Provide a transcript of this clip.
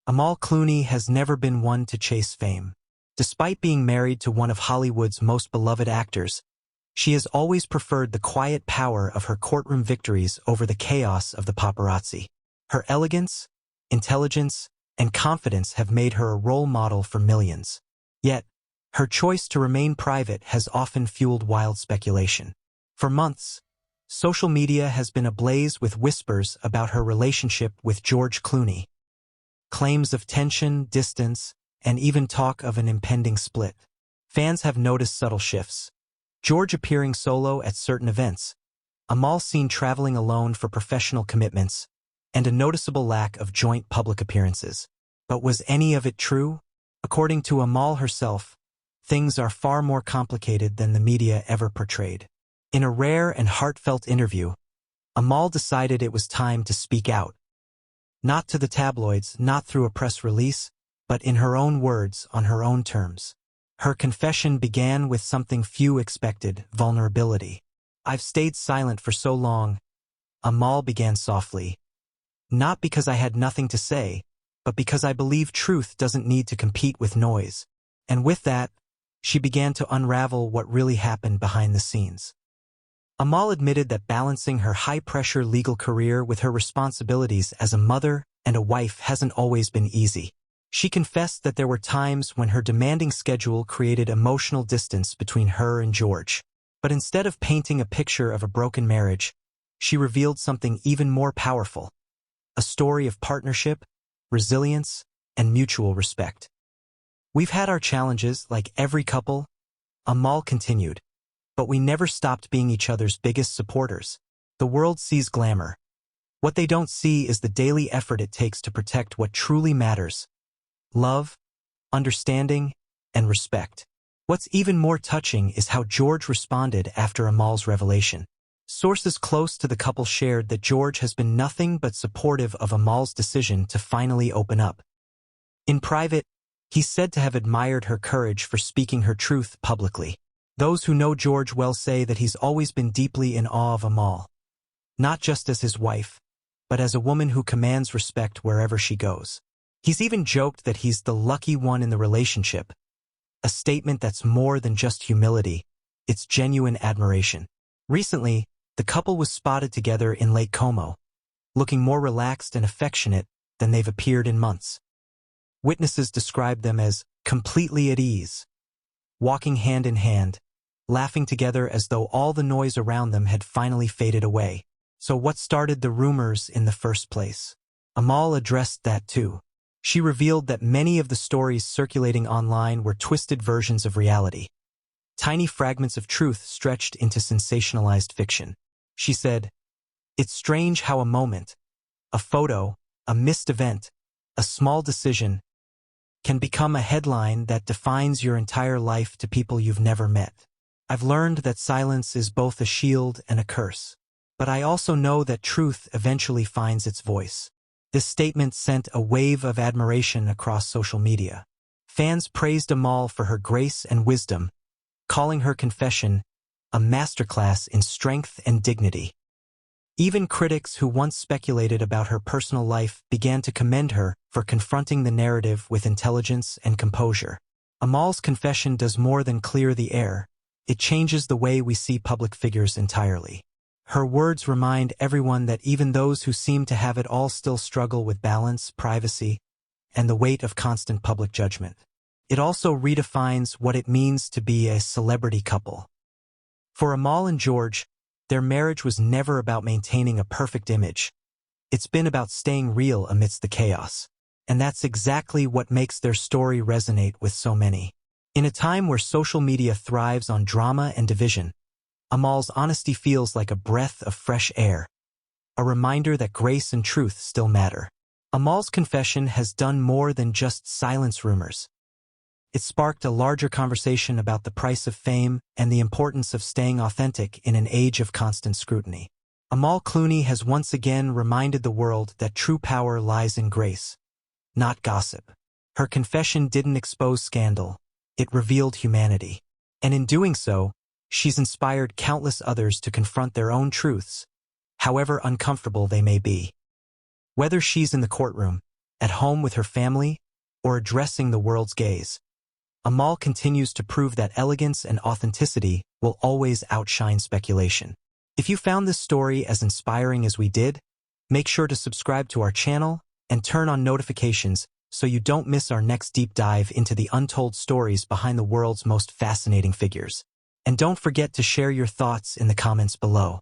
Amal Clooney has never been one to chase fame. Despite being married to one of Hollywood's most beloved actors, she has always preferred the quiet power of her courtroom victories over the chaos of the paparazzi. Her elegance, intelligence, and confidence have made her a role model for millions. Yet, her choice to remain private has often fueled wild speculation. For months, social media has been ablaze with whispers about her relationship with George Clooney. Claims of tension, distance, and even talk of an impending split. Fans have noticed subtle shifts. George appearing solo at certain events, Amal seen traveling alone for professional commitments, and a noticeable lack of joint public appearances. But was any of it true? According to Amal herself, things are far more complicated than the media ever portrayed. In a rare and heartfelt interview, Amal decided it was time to speak out. Not to the tabloids, not through a press release, but in her own words, on her own terms. Her confession began with something few expected: vulnerability. "I've stayed silent for so long," Amal began softly. "Not because I had nothing to say, but because I believe truth doesn't need to compete with noise." And with that, she began to unravel what really happened behind the scenes. Amal admitted that balancing her high-pressure legal career with her responsibilities as a mother and a wife hasn't always been easy. She confessed that there were times when her demanding schedule created emotional distance between her and George. But instead of painting a picture of a broken marriage, she revealed something even more powerful: a story of partnership, resilience, and mutual respect. "We've had our challenges, like every couple," Amal continued, "but we never stopped being each other's biggest supporters. The world sees glamour. What they don't see is the daily effort it takes to protect what truly matters: love, understanding, and respect." What's even more touching is how George responded after Amal's revelation. Sources close to the couple shared that George has been nothing but supportive of Amal's decision to finally open up. In private, he's said to have admired her courage for speaking her truth publicly. Those who know George well say that he's always been deeply in awe of Amal, not just as his wife, but as a woman who commands respect wherever she goes. He's even joked that he's the lucky one in the relationship, a statement that's more than just humility, it's genuine admiration. Recently, the couple was spotted together in Lake Como, looking more relaxed and affectionate than they've appeared in months. Witnesses described them as completely at ease, walking hand in hand, laughing together as though all the noise around them had finally faded away. So what started the rumors in the first place? Amal addressed that too. She revealed that many of the stories circulating online were twisted versions of reality, tiny fragments of truth stretched into sensationalized fiction. She said, "It's strange how a moment, a photo, a missed event, a small decision, can become a headline that defines your entire life to people you've never met. I've learned that silence is both a shield and a curse. But I also know that truth eventually finds its voice." This statement sent a wave of admiration across social media. Fans praised Amal for her grace and wisdom, calling her confession a masterclass in strength and dignity. Even critics who once speculated about her personal life began to commend her for confronting the narrative with intelligence and composure. Amal's confession does more than clear the air. It changes the way we see public figures entirely. Her words remind everyone that even those who seem to have it all still struggle with balance, privacy, and the weight of constant public judgment. It also redefines what it means to be a celebrity couple. For Amal and George, their marriage was never about maintaining a perfect image. It's been about staying real amidst the chaos. And that's exactly what makes their story resonate with so many. In a time where social media thrives on drama and division, Amal's honesty feels like a breath of fresh air, a reminder that grace and truth still matter. Amal's confession has done more than just silence rumors. It sparked a larger conversation about the price of fame and the importance of staying authentic in an age of constant scrutiny. Amal Clooney has once again reminded the world that true power lies in grace, not gossip. Her confession didn't expose scandal, it revealed humanity. And in doing so, she's inspired countless others to confront their own truths, however uncomfortable they may be. Whether she's in the courtroom, at home with her family, or addressing the world's gaze. Amal continues to prove that elegance and authenticity will always outshine speculation. If you found this story as inspiring as we did, make sure to subscribe to our channel and turn on notifications so you don't miss our next deep dive into the untold stories behind the world's most fascinating figures. And don't forget to share your thoughts in the comments below.